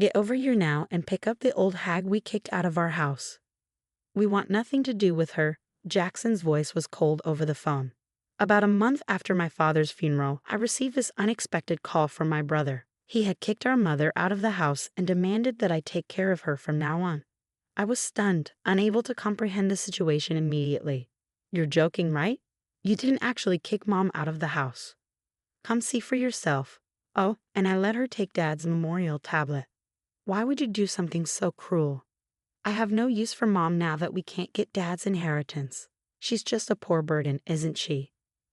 Get over here now and pick up the old hag we kicked out of our house. We want nothing to do with her. Jackson's voice was cold over the phone. About a month after my father's funeral, I received this unexpected call from my brother. He had kicked our mother out of the house and demanded that I take care of her from now on. I was stunned, unable to comprehend the situation immediately. You're joking, right? You didn't actually kick Mom out of the house. Come see for yourself. Oh, and I let her take Dad's memorial tablet. Why would you do something so cruel? I have no use for Mom now that we can't get Dad's inheritance. She's just a poor burden, isn't she?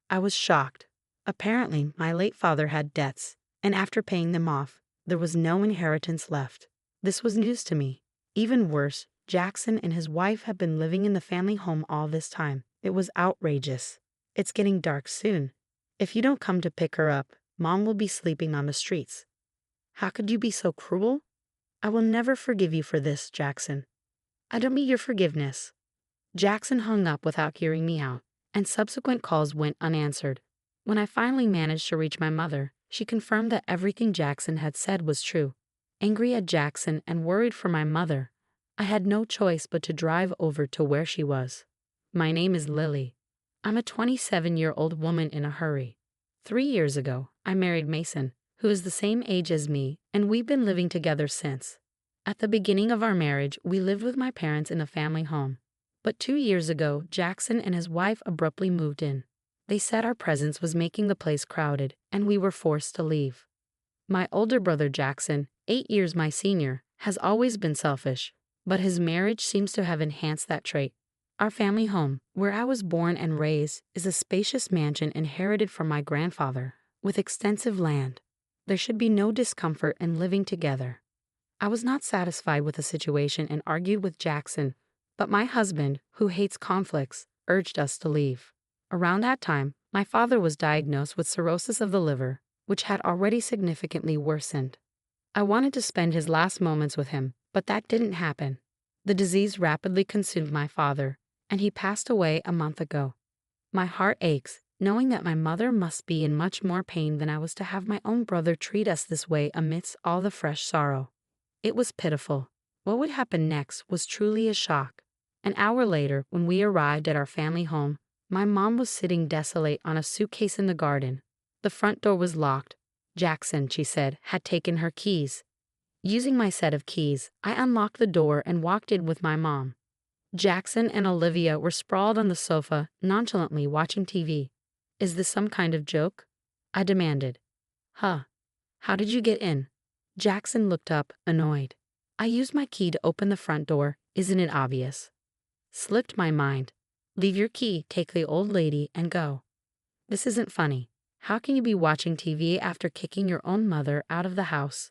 I was shocked. Apparently, my late father had debts, and after paying them off, there was no inheritance left. This was news to me. Even worse, Jackson and his wife had been living in the family home all this time. It was outrageous. It's getting dark soon. If you don't come to pick her up, Mom will be sleeping on the streets. How could you be so cruel? I will never forgive you for this, Jackson. I don't need your forgiveness. Jackson hung up without hearing me out, and subsequent calls went unanswered. When I finally managed to reach my mother, she confirmed that everything Jackson had said was true. Angry at Jackson and worried for my mother, I had no choice but to drive over to where she was. My name is Lily. I'm a 27-year-old woman in a hurry. 3 years ago, I married Mason, who is the same age as me, and we've been living together since. At the beginning of our marriage, we lived with my parents in a family home. But 2 years ago, Jackson and his wife abruptly moved in. They said our presence was making the place crowded, and we were forced to leave. My older brother Jackson, 8 years my senior, has always been selfish, but his marriage seems to have enhanced that trait. Our family home, where I was born and raised, is a spacious mansion inherited from my grandfather, with extensive land. There should be no discomfort in living together. I was not satisfied with the situation and argued with Jackson, but my husband, who hates conflicts, urged us to leave. Around that time, my father was diagnosed with cirrhosis of the liver, which had already significantly worsened. I wanted to spend his last moments with him, but that didn't happen. The disease rapidly consumed my father, and he passed away a month ago. My heart aches, knowing that my mother must be in much more pain than I was to have my own brother treat us this way amidst all the fresh sorrow. It was pitiful. What would happen next was truly a shock. An hour later, when we arrived at our family home, my mom was sitting desolate on a suitcase in the garden. The front door was locked. Jackson, she said, had taken her keys. Using my set of keys, I unlocked the door and walked in with my mom. Jackson and Olivia were sprawled on the sofa, nonchalantly watching TV. Is this some kind of joke? I demanded. Huh. How did you get in? Jackson looked up, annoyed. I used my key to open the front door. Isn't it obvious? Slipped my mind. Leave your key, take the old lady, and go. This isn't funny. How can you be watching TV after kicking your own mother out of the house?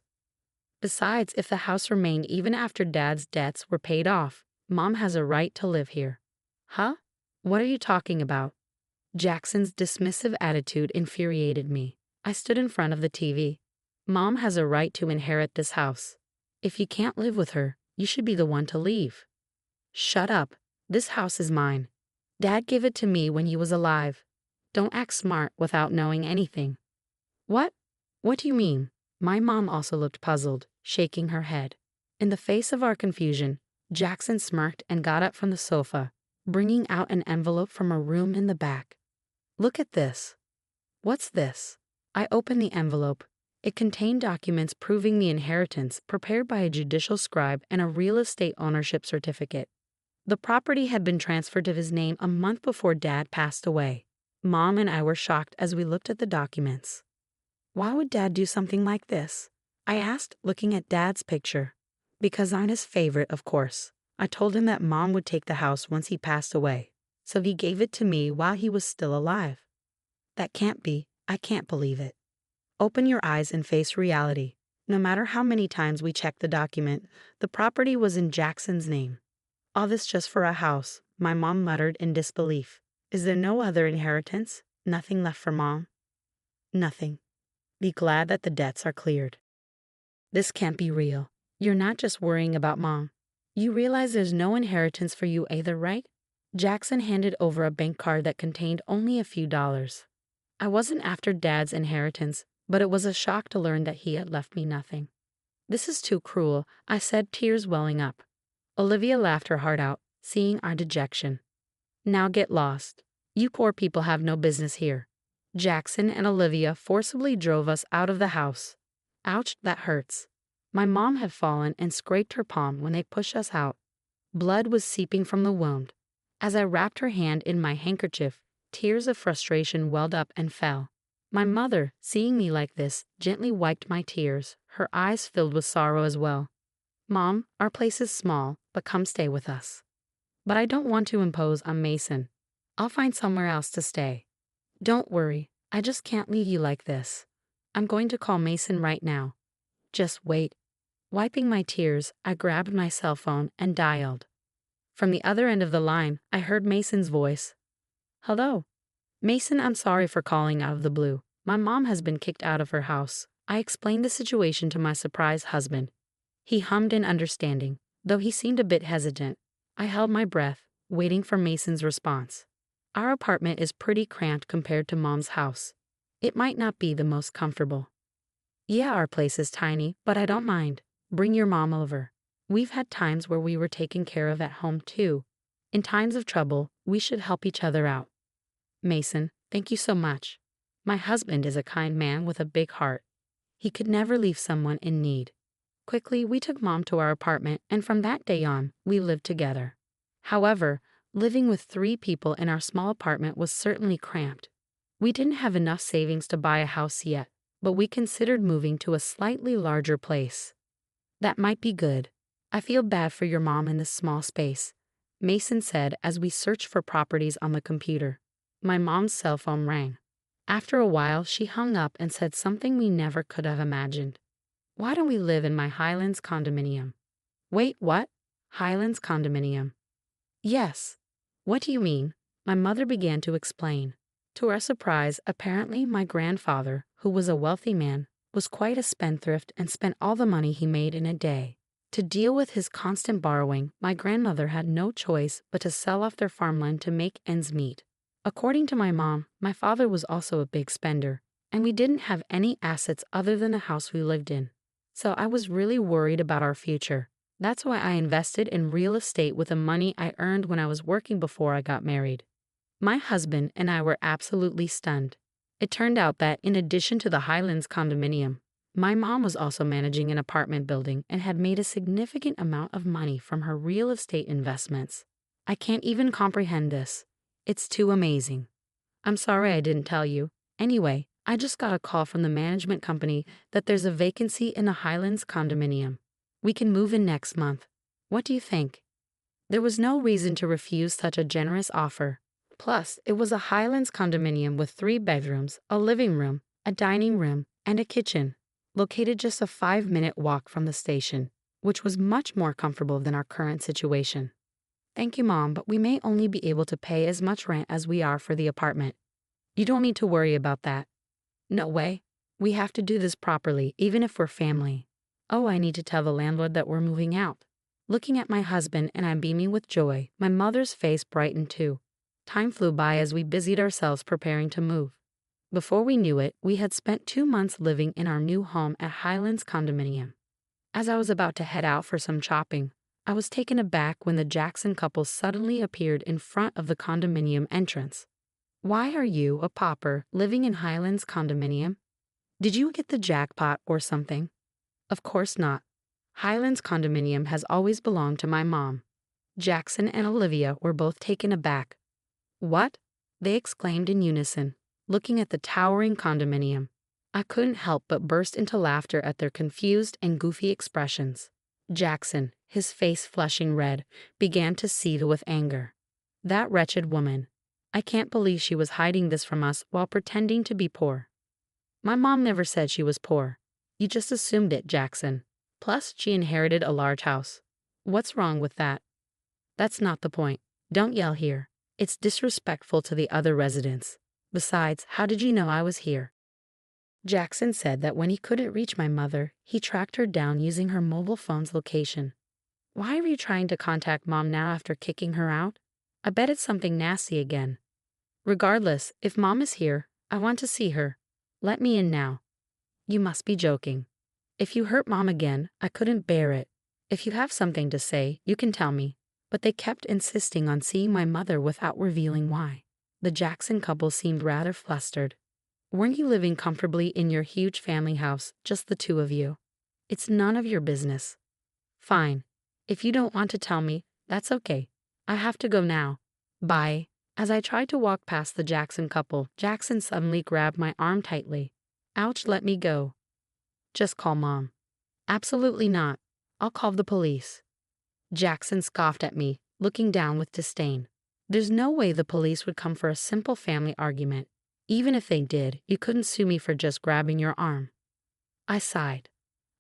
Besides, if the house remained even after Dad's debts were paid off, Mom has a right to live here. Huh? What are you talking about? Jackson's dismissive attitude infuriated me. I stood in front of the TV. Mom has a right to inherit this house. If you can't live with her, you should be the one to leave. Shut up. This house is mine. Dad gave it to me when he was alive. Don't act smart without knowing anything. What? What do you mean? My mom also looked puzzled, shaking her head. In the face of our confusion, Jackson smirked and got up from the sofa, bringing out an envelope from a room in the back. Look at this. What's this? I opened the envelope. It contained documents proving the inheritance prepared by a judicial scribe and a real estate ownership certificate. The property had been transferred to his name a month before Dad passed away. Mom and I were shocked as we looked at the documents. Why would Dad do something like this? I asked, looking at Dad's picture. Because I'm his favorite, of course. I told him that Mom would take the house once he passed away, so he gave it to me while he was still alive. That can't be. I can't believe it. Open your eyes and face reality. No matter how many times we checked the document, the property was in Jackson's name. All this just for a house, my mom muttered in disbelief. Is there no other inheritance? Nothing left for Mom? Nothing. Be glad that the debts are cleared. This can't be real. You're not just worrying about Mom. You realize there's no inheritance for you either, right? Jackson handed over a bank card that contained only a few dollars. I wasn't after Dad's inheritance, but it was a shock to learn that he had left me nothing. This is too cruel, I said, tears welling up. Olivia laughed her heart out, seeing our dejection. Now get lost. You poor people have no business here. Jackson and Olivia forcibly drove us out of the house. Ouch, that hurts. My mom had fallen and scraped her palm when they pushed us out. Blood was seeping from the wound. As I wrapped her hand in my handkerchief, tears of frustration welled up and fell. My mother, seeing me like this, gently wiped my tears, her eyes filled with sorrow as well. Mom, our place is small, but come stay with us. But I don't want to impose on Mason. I'll find somewhere else to stay. Don't worry, I just can't leave you like this. I'm going to call Mason right now. Just wait. Wiping my tears, I grabbed my cell phone and dialed. From the other end of the line, I heard Mason's voice. Hello. Mason, I'm sorry for calling out of the blue. My mom has been kicked out of her house. I explained the situation to my surprised husband. He hummed in understanding, though he seemed a bit hesitant. I held my breath, waiting for Mason's response. Our apartment is pretty cramped compared to Mom's house. It might not be the most comfortable. Yeah, our place is tiny, but I don't mind. Bring your mom over. We've had times where we were taken care of at home too. In times of trouble, we should help each other out. Mason, thank you so much. My husband is a kind man with a big heart. He could never leave someone in need. Quickly, we took Mom to our apartment, and from that day on, we lived together. However, living with 3 people in our small apartment was certainly cramped. We didn't have enough savings to buy a house yet, but we considered moving to a slightly larger place. That might be good. I feel bad for your mom in this small space, Mason said as we searched for properties on the computer. My mom's cell phone rang. After a while, she hung up and said something we never could have imagined. Why don't we live in my Highlands condominium? Wait, what? Highlands condominium? Yes. What do you mean? My mother began to explain. To our surprise, apparently my grandfather, who was a wealthy man, was quite a spendthrift and spent all the money he made in a day. To deal with his constant borrowing, my grandmother had no choice but to sell off their farmland to make ends meet. According to my mom, my father was also a big spender, and we didn't have any assets other than the house we lived in. So I was really worried about our future. That's why I invested in real estate with the money I earned when I was working before I got married. My husband and I were absolutely stunned. It turned out that, in addition to the Highlands condominium, my mom was also managing an apartment building and had made a significant amount of money from her real estate investments. I can't even comprehend this. It's too amazing. I'm sorry I didn't tell you. Anyway, I just got a call from the management company that there's a vacancy in the Highlands condominium. We can move in next month. What do you think? There was no reason to refuse such a generous offer. Plus, it was a Highlands condominium with 3 bedrooms, a living room, a dining room, and a kitchen, located just a 5-minute walk from the station, which was much more comfortable than our current situation. Thank you, Mom, but we may only be able to pay as much rent as we are for the apartment. You don't need to worry about that. No way. We have to do this properly, even if we're family. Oh, I need to tell the landlord that we're moving out. Looking at my husband and I'm beaming with joy, my mother's face brightened too. Time flew by as we busied ourselves preparing to move. Before we knew it, we had spent 2 months living in our new home at Highlands condominium. As I was about to head out for some shopping, I was taken aback when the Jackson couple suddenly appeared in front of the condominium entrance. Why are you, a pauper, living in Highlands condominium? Did you get the jackpot or something? Of course not. Highlands condominium has always belonged to my mom. Jackson and Olivia were both taken aback. What? They exclaimed in unison, looking at the towering condominium. I couldn't help but burst into laughter at their confused and goofy expressions. Jackson, his face flushing red, began to seethe with anger. That wretched woman. I can't believe she was hiding this from us while pretending to be poor. My mom never said she was poor. You just assumed it, Jackson. Plus, she inherited a large house. What's wrong with that? That's not the point. Don't yell here. It's disrespectful to the other residents. Besides, how did you know I was here? Jackson said that when he couldn't reach my mother, he tracked her down using her mobile phone's location. Why are you trying to contact Mom now after kicking her out? I bet it's something nasty again. Regardless, if Mom is here, I want to see her. Let me in now. You must be joking. If you hurt Mom again, I couldn't bear it. If you have something to say, you can tell me. But they kept insisting on seeing my mother without revealing why. The Jackson couple seemed rather flustered. Weren't you living comfortably in your huge family house, just the two of you? It's none of your business. Fine. If you don't want to tell me, that's okay. I have to go now. Bye. As I tried to walk past the Jackson couple, Jackson suddenly grabbed my arm tightly. Ouch, let me go. Just call Mom. Absolutely not. I'll call the police. Jackson scoffed at me, looking down with disdain. There's no way the police would come for a simple family argument. Even if they did, you couldn't sue me for just grabbing your arm. I sighed.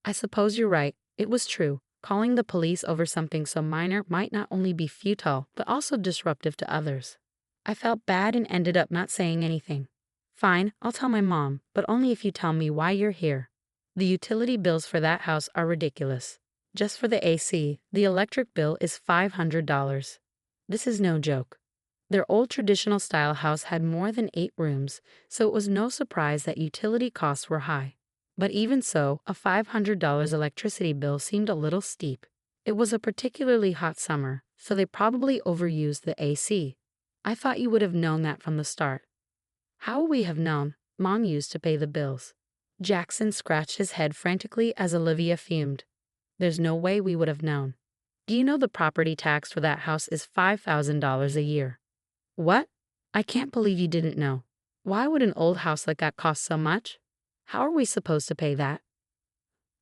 I suppose you're right. It was true. Calling the police over something so minor might not only be futile, but also disruptive to others. I felt bad and ended up not saying anything. Fine, I'll tell my mom, but only if you tell me why you're here. The utility bills for that house are ridiculous. Just for the AC, the electric bill is $500. This is no joke. Their old traditional style house had more than 8 rooms, so it was no surprise that utility costs were high. But even so, a $500 electricity bill seemed a little steep. It was a particularly hot summer, so they probably overused the AC. I thought you would have known that from the start. How would we have known? Mom used to pay the bills. Jackson scratched his head frantically as Olivia fumed. There's no way we would have known. Do you know the property tax for that house is $5,000 a year? What? I can't believe you didn't know. Why would an old house like that cost so much? How are we supposed to pay that?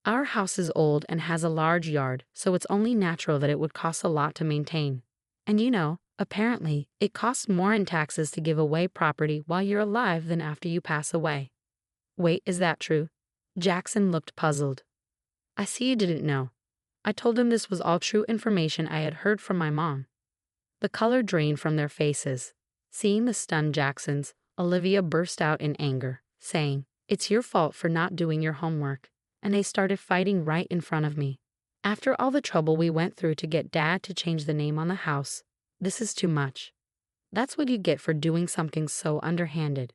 Our house is old and has a large yard, so it's only natural that it would cost a lot to maintain. And apparently, it costs more in taxes to give away property while you're alive than after you pass away. Wait, is that true? Jackson looked puzzled. I see you didn't know. I told him this was all true information I had heard from my mom. The color drained from their faces. Seeing the stunned Jacksons, Olivia burst out in anger, saying, "It's your fault for not doing your homework." And they started fighting right in front of me. After all the trouble we went through to get Dad to change the name on the house, this is too much. That's what you get for doing something so underhanded.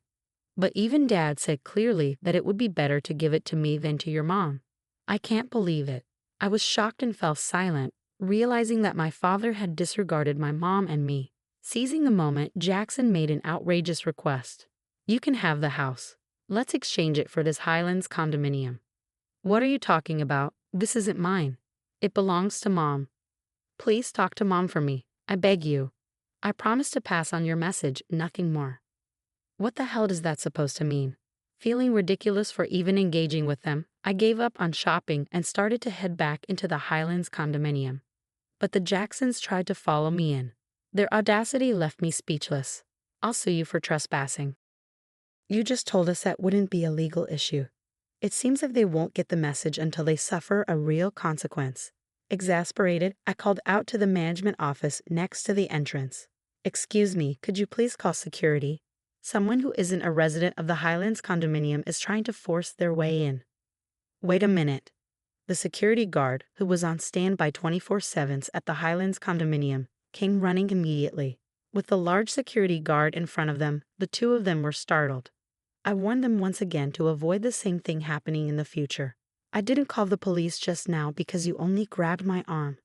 But even Dad said clearly that it would be better to give it to me than to your mom. I can't believe it. I was shocked and fell silent, realizing that my father had disregarded my mom and me. Seizing the moment, Jackson made an outrageous request. You can have the house. Let's exchange it for this Highlands condominium. What are you talking about? This isn't mine. It belongs to Mom. Please talk to Mom for me. I beg you. I promise to pass on your message, nothing more. What the hell does that supposed to mean? Feeling ridiculous for even engaging with them, I gave up on shopping and started to head back into the Highlands condominium. But the Jacksons tried to follow me in. Their audacity left me speechless. I'll sue you for trespassing. You just told us that wouldn't be a legal issue. It seems like they won't get the message until they suffer a real consequence. Exasperated, I called out to the management office next to the entrance. Excuse me, could you please call security? Someone who isn't a resident of the Highlands condominium is trying to force their way in. Wait a minute. The security guard, who was on standby 24/7 at the Highlands condominium, came running immediately. With the large security guard in front of them, the two of them were startled. I warned them once again to avoid the same thing happening in the future. I didn't call the police just now because you only grabbed my arm.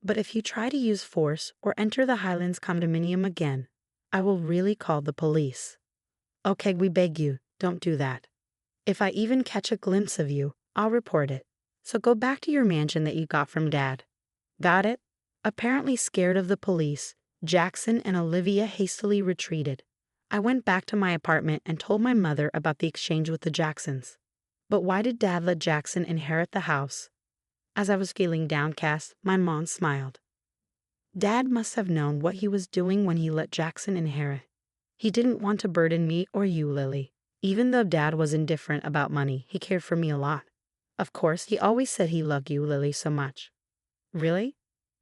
But if you try to use force or enter the Highlands condominium again, I will really call the police. Okay, we beg you, don't do that. If I even catch a glimpse of you, I'll report it. So go back to your mansion that you got from Dad. Got it? Apparently scared of the police, Jackson and Olivia hastily retreated. I went back to my apartment and told my mother about the exchange with the Jacksons. But why did Dad let Jackson inherit the house? As I was feeling downcast, my mom smiled. Dad must have known what he was doing when he let Jackson inherit. He didn't want to burden me or you, Lily. Even though Dad was indifferent about money, he cared for me a lot. Of course, he always said he loved you, Lily, so much. Really?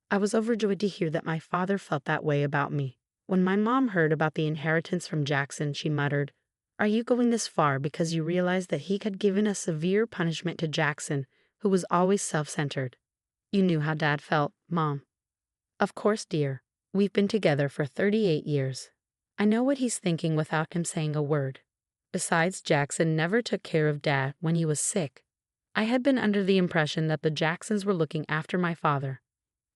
I was overjoyed to hear that my father felt that way about me. When my mom heard about the inheritance from Jackson, she muttered, "Are you going this far because you realized that he had given a severe punishment to Jackson, who was always self-centered? You knew how Dad felt, Mom." Of course, dear. We've been together for 38 years. I know what he's thinking without him saying a word. Besides, Jackson never took care of Dad when he was sick. I had been under the impression that the Jacksons were looking after my father.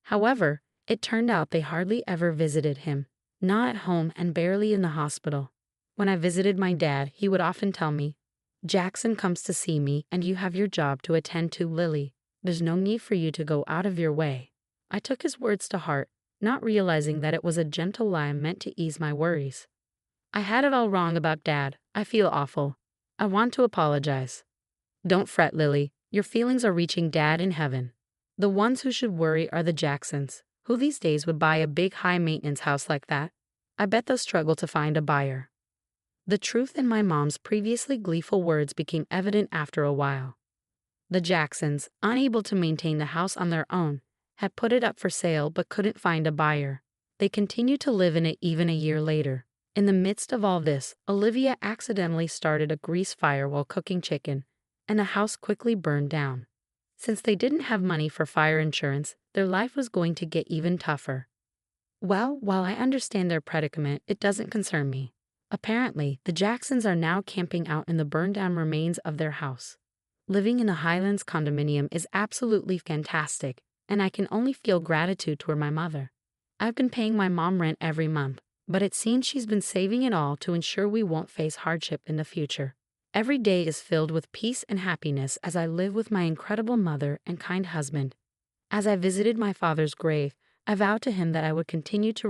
However, it turned out they hardly ever visited him, not at home and barely in the hospital. When I visited my dad, he would often tell me, "Jackson comes to see me and you have your job to attend to, Lily. There's no need for you to go out of your way." I took his words to heart, not realizing that it was a gentle lie meant to ease my worries. I had it all wrong about Dad. I feel awful. I want to apologize. Don't fret, Lily. Your feelings are reaching Dad in heaven. The ones who should worry are the Jacksons. Who these days would buy a big high-maintenance house like that? I bet they'll struggle to find a buyer. The truth in my mom's previously gleeful words became evident after a while. The Jacksons, unable to maintain the house on their own, had put it up for sale but couldn't find a buyer. They continued to live in it even a year later. In the midst of all this, Olivia accidentally started a grease fire while cooking chicken, and the house quickly burned down. Since they didn't have money for fire insurance, their life was going to get even tougher. Well, while I understand their predicament, it doesn't concern me. Apparently, the Jacksons are now camping out in the burned-down remains of their house. Living in a Highlands condominium is absolutely fantastic, and I can only feel gratitude toward my mother. I've been paying my mom rent every month, but it seems she's been saving it all to ensure we won't face hardship in the future. Every day is filled with peace and happiness as I live with my incredible mother and kind husband. As I visited my father's grave, I vowed to him that I would continue to